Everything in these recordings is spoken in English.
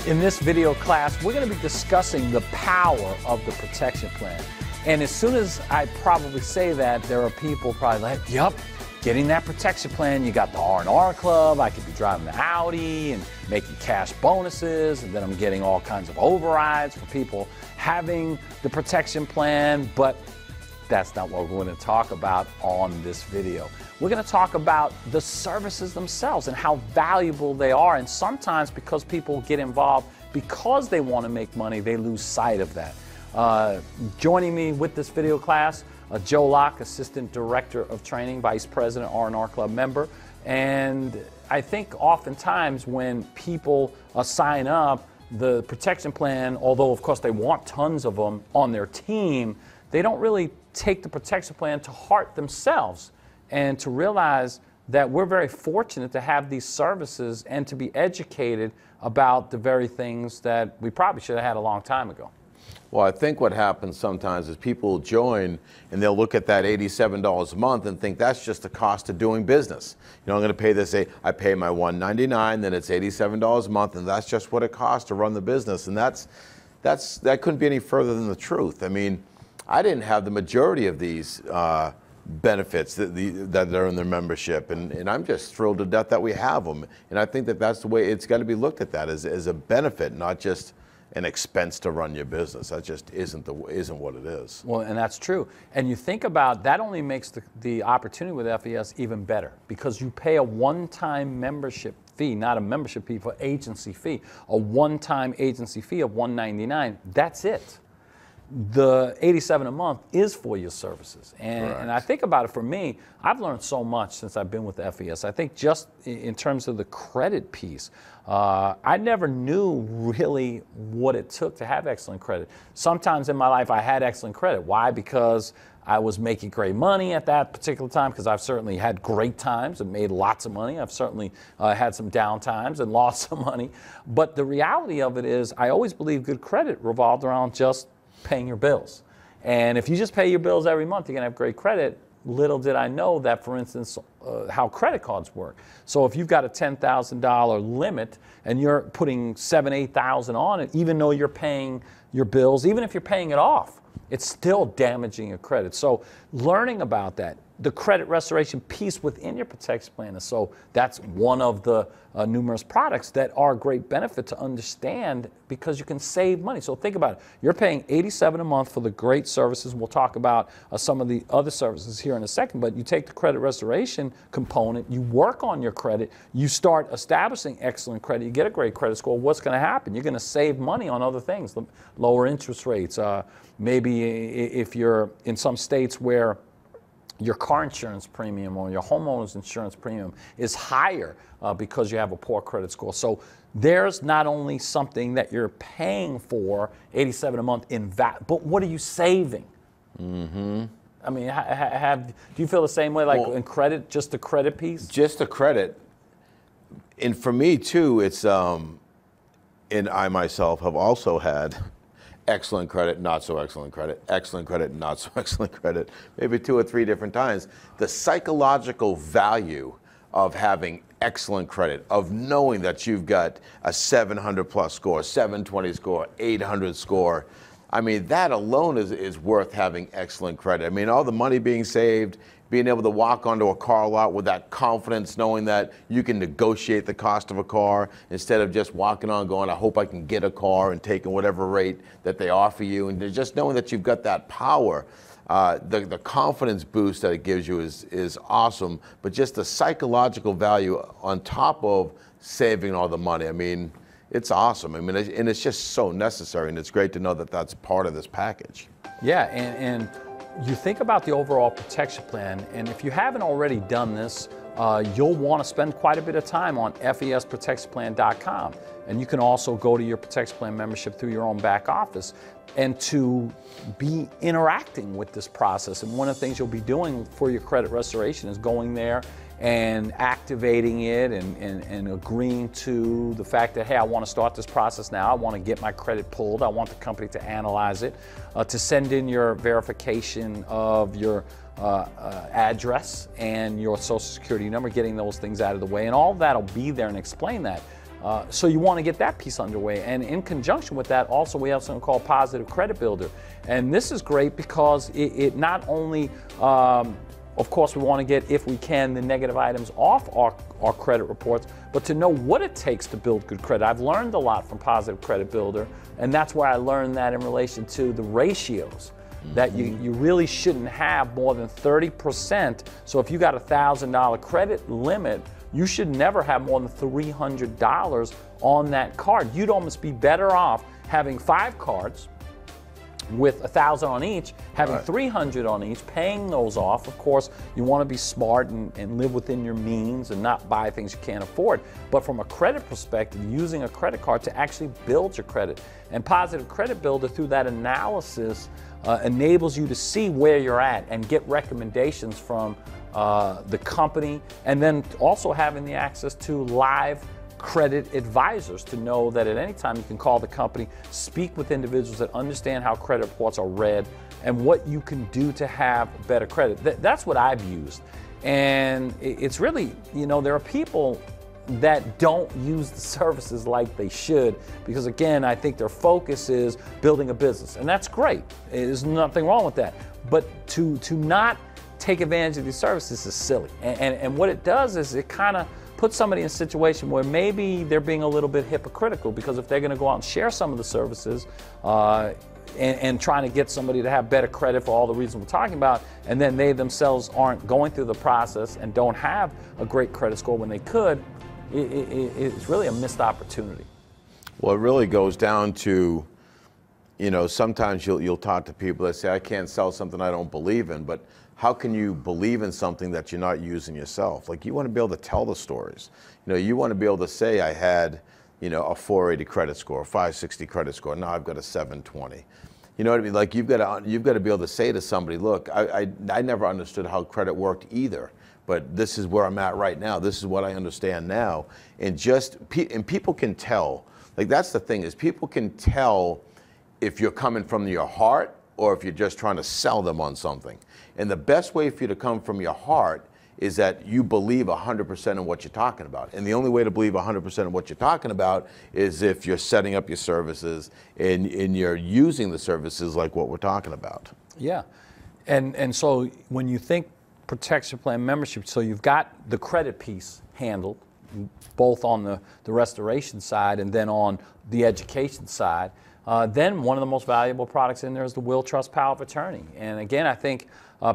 In this video class, we're going to be discussing the power of the protection plan. And as soon as I probably say that, there are people probably like, yup, getting that protection plan, you got the R&R club, I could be driving the Audi and making cash bonuses, and then I'm getting all kinds of overrides for people having the protection plan, but that's not what we're going to talk about on this video. We're going to talk about the services themselves and how valuable they are, and sometimes because people get involved because they want to make money, they lose sight of that. Joining me with this video class, Joe Locke, Assistant Director of Training, Vice President, R&R Club member. And I think oftentimes when people sign up, the protection plan, although of course they want tons of them on their team, they don't really take the protection plan to heart themselves and to realize that we're very fortunate to have these services and to be educated about the very things that we probably should have had a long time ago. Well, I think what happens sometimes is people join and they'll look at that $87 a month and think that's just the cost of doing business. You know, I'm going to pay this, I pay my $199, then it's $87 a month, and that's just what it costs to run the business. And that couldn't be any further than the truth. I mean, I didn't have the majority of these benefits that are in their membership, and I'm just thrilled to death that we have them. And I think that that's the way it's got to be looked at, that as a benefit, not just an expense to run your business. That just isn't what it is. Well, and that's true. And you think about that, only makes the opportunity with FES even better, because you pay a one-time membership fee, not a membership fee, for agency fee, a one-time agency fee of $199. That's it. The $87 a month is for your services. And I think about it, for me, I've learned so much since I've been with FES. I think just in terms of the credit piece, I never knew really what it took to have excellent credit. Sometimes in my life I had excellent credit. Why? Because I was making great money at that particular time, because I've certainly had great times and made lots of money. I've certainly had some down times and lost some money. But the reality of it is, I always believed good credit revolved around just paying your bills. And if you just pay your bills every month, you're going to have great credit. Little did I know that, for instance, how credit cards work. So if you've got a $10,000 limit and you're putting $7,000, $8,000 on it, even though you're paying your bills, even if you're paying it off, it's still damaging your credit. So learning about that, the credit restoration piece within your protection plan, so that's one of the numerous products that are a great benefit to understand, because you can save money. So think about it. You're paying $87 a month for the great services. We'll talk about some of the other services here in a second, but you take the credit restoration component, you work on your credit, you start establishing excellent credit, you get a great credit score. What's going to happen? You're going to save money on other things, lower interest rates. Maybe if you're in some states where your car insurance premium or your homeowner's insurance premium is higher because you have a poor credit score. So there's not only something that you're paying for, $87 a month in VAT, but what are you saving? Mm-hmm. I mean, do you feel the same way, like in credit, just the credit piece? Just the credit. And for me too, it's, and I myself have also had excellent credit, not so excellent credit, excellent credit, not so excellent credit, maybe 2 or 3 different times. The psychological value of having excellent credit, of knowing that you've got a 700 plus score, 720 score, 800 score, I mean, that alone is worth having excellent credit. I mean, all the money being saved, being able to walk onto a car lot with that confidence, knowing that you can negotiate the cost of a car instead of just walking on going, I hope I can get a car, and taking whatever rate that they offer you. And just knowing that you've got that power, the confidence boost that it gives you is awesome. But just the psychological value on top of saving all the money, I mean, it's awesome. I mean, and it's just so necessary, and it's great to know that that's part of this package. Yeah, and you think about the overall protection plan, and if you haven't already done this, you'll want to spend quite a bit of time on FESprotectionplan.com. And you can also go to your protection plan membership through your own back office and to be interacting with this process. And one of the things you'll be doing for your credit restoration is going there and activating it and agreeing to the fact that, hey, I want to start this process now. I want to get my credit pulled. I want the company to analyze it, to send in your verification of your address and your social security number, getting those things out of the way. And all of that will be there and explain that. So you want to get that piece underway. And in conjunction with that, also we have something called Positive Credit Builder. And this is great because it not only, of course, we want to get, if we can, the negative items off our credit reports, but to know what it takes to build good credit. I've learned a lot from Positive Credit Builder, and that's where I learned that in relation to the ratios, that you really shouldn't have more than 30%. So if you got a $1,000 credit limit, you should never have more than $300 on that card. You'd almost be better off having 5 cards with $1,000 on each, having $300 on each, paying those off. Of course, you want to be smart and live within your means and not buy things you can't afford. But from a credit perspective, using a credit card to actually build your credit. And Positive Credit Builder, through that analysis, enables you to see where you're at and get recommendations from the company, and then also having the access to live credit advisors to know that at any time you can call the company, speak with individuals that understand how credit reports are read and what you can do to have better credit. That's what I've used. And it's really, you know, there are people that don't use the services like they should because, again, I think their focus is building a business. And that's great. There's nothing wrong with that. But to not take advantage of these services is silly. And what it does is it kind of puts somebody in a situation where maybe they're being a little bit hypocritical, because if they're going to go out and share some of the services and trying to get somebody to have better credit for all the reasons we're talking about, and then they themselves aren't going through the process and don't have a great credit score when they could, it's really a missed opportunity. Well, it really goes down to, you know, sometimes you'll talk to people that say, I can't sell something I don't believe in, but how can you believe in something that you're not using yourself? Like, you want to be able to tell the stories. You know, you want to be able to say, I had, you know, a 480 credit score, a 560 credit score, now I've got a 720. You know what I mean? Like, you've got to be able to say to somebody, look, I never understood how credit worked either, but this is where I'm at right now. This is what I understand now. And people can tell. Like, that's the thing, is people can tell if you're coming from your heart or if you're just trying to sell them on something. And the best way for you to come from your heart is that you believe 100% in what you're talking about. And the only way to believe 100% in what you're talking about is if you're setting up your services and you're using the services like what we're talking about. Yeah. And so when you think protection plan membership, so you've got the credit piece handled, both on the restoration side and then on the education side. Then one of the most valuable products in there is the will, trust, power of attorney. And again, I think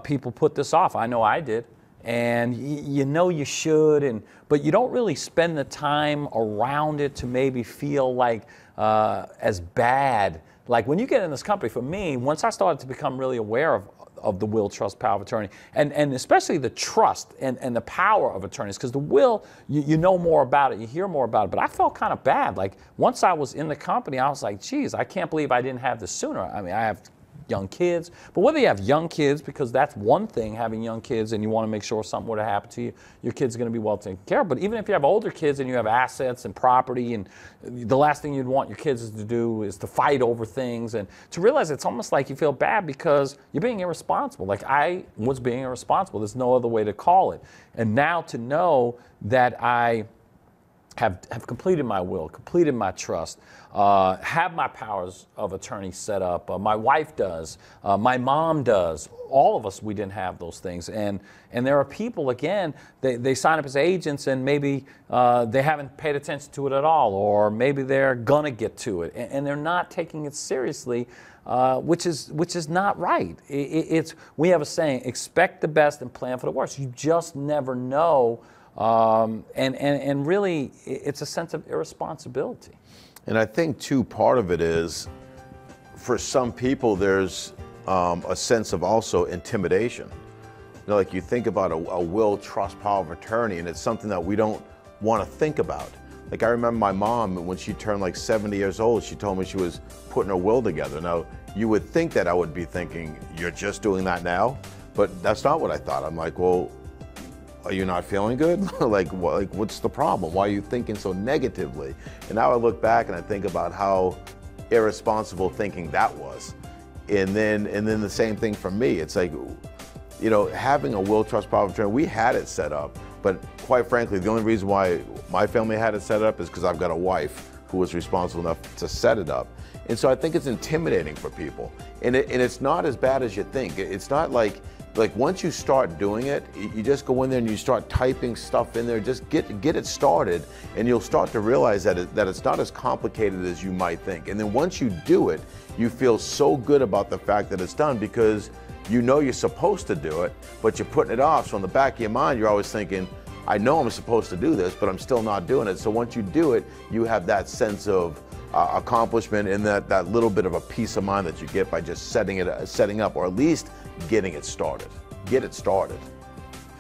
people put this off. I know I did. And you know you should, but you don't really spend the time around it to maybe feel like as bad. Like when you get in this company, for me, once I started to become really aware of the will, trust, power of attorney, and especially the trust and the power of attorneys, because the will, you know more about it, you hear more about it, but I felt kind of bad. Like once I was in the company, I was like, geez, I can't believe I didn't have this sooner. I mean, I have young kids, but whether you have young kids, because that's one thing, having young kids, and you want to make sure if something were to happen to you, your kids are going to be well taken care of. But even if you have older kids and you have assets and property, and the last thing you'd want your kids to do is to fight over things, and to realize it's almost like you feel bad because you're being irresponsible. Like I was being irresponsible. There's no other way to call it. And now to know that I have completed my will, completed my trust, have my powers of attorney set up. My wife does, my mom does. All of us, we didn't have those things. And there are people, again, they sign up as agents and maybe they haven't paid attention to it at all, or maybe they're gonna get to it and they're not taking it seriously, which is not right. We have a saying, expect the best and plan for the worst. You just never know. And really, it's a sense of irresponsibility. And I think, too, part of it is, for some people, there's a sense of also intimidation. You know, like you think about a will, trust, power of attorney, and it's something that we don't want to think about. Like I remember my mom, when she turned like 70 years old, she told me she was putting her will together. Now, you would think that I would be thinking, you're just doing that now? But that's not what I thought. I'm like, well, are you not feeling good? like what's the problem? Why are you thinking so negatively? And now I look back and I think about how irresponsible thinking that was. And then the same thing for me. It's like, you know, having a will, trust, power of attorney, we had it set up, But quite frankly, the only reason why my family had it set up is because I've got a wife who was responsible enough to set it up. And so I think it's intimidating for people. And it's not as bad as you think. It's not like once you start doing it, you just go in there and you start typing stuff in there, just get it started, and you'll start to realize that it's not as complicated as you might think. And then once you do it, you feel so good about the fact that it's done because you know you're supposed to do it, but you're putting it off. So in the back of your mind, you're always thinking, I know I'm supposed to do this, but I'm still not doing it. So once you do it, you have that sense of accomplishment and that little bit of a peace of mind that you get by just setting up, or at least getting it started. Get it started.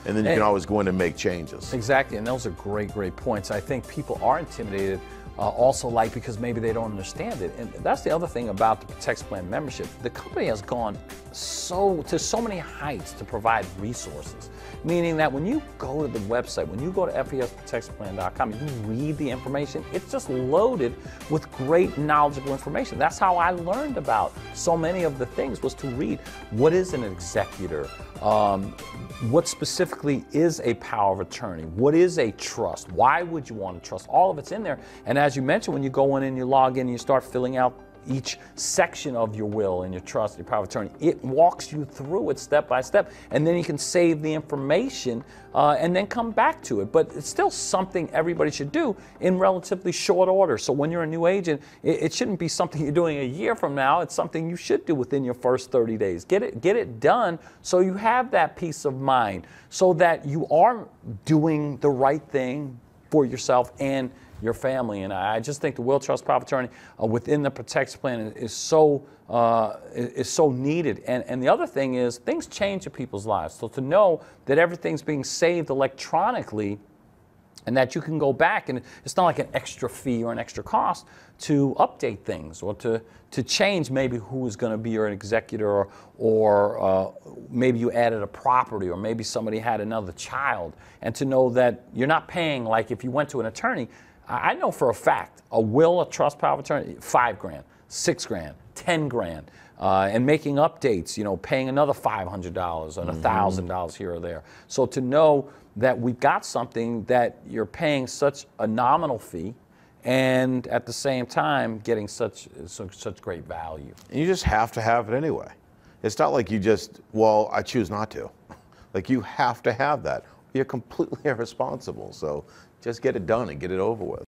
And then you can always go in and make changes. Exactly, and those are great points. I think people are intimidated also because maybe they don't understand it. And that's the other thing about the Protects Plan membership. The company has gone to so many heights to provide resources, meaning that when you go to the website, when you go to FESprotectsplan.com, you read the information, it's just loaded with great knowledgeable information. That's how I learned about so many of the things, was to read what is an executor, what specifically is a power of attorney, what is a trust, why would you want to trust, all of it's in there. And as you mentioned, when you go in and you log in and you start filling out each section of your will and your trust, your power of attorney, it walks you through it step by step, and then you can save the information and then come back to it. But it's still something everybody should do in relatively short order. So when you're a new agent, it shouldn't be something you're doing a year from now. It's something you should do within your first 30 days. Get it done so you have that peace of mind, so that you are doing the right thing for yourself and your family. And I just think the will, trust, power of attorney within the Protects Plan is so needed. And the other thing is, things change in people's lives. So to know that everything's being saved electronically, and that you can go back, and it's not like an extra fee or an extra cost to update things, or to change maybe who is going to be your executor, or maybe you added a property, or maybe somebody had another child, and to know that you're not paying, like if you went to an attorney. I know for a fact, a will, a trust, power of attorney, $5 grand, $6 grand, $10 grand, and making updates, paying another $500 and $1,000 here or there. So to know that we've got something that you're paying such a nominal fee, and at the same time getting such great value. And you just have to have it anyway. It's not like you just, I choose not to. Like, you have to have that. You're completely irresponsible. So just get it done and get it over with.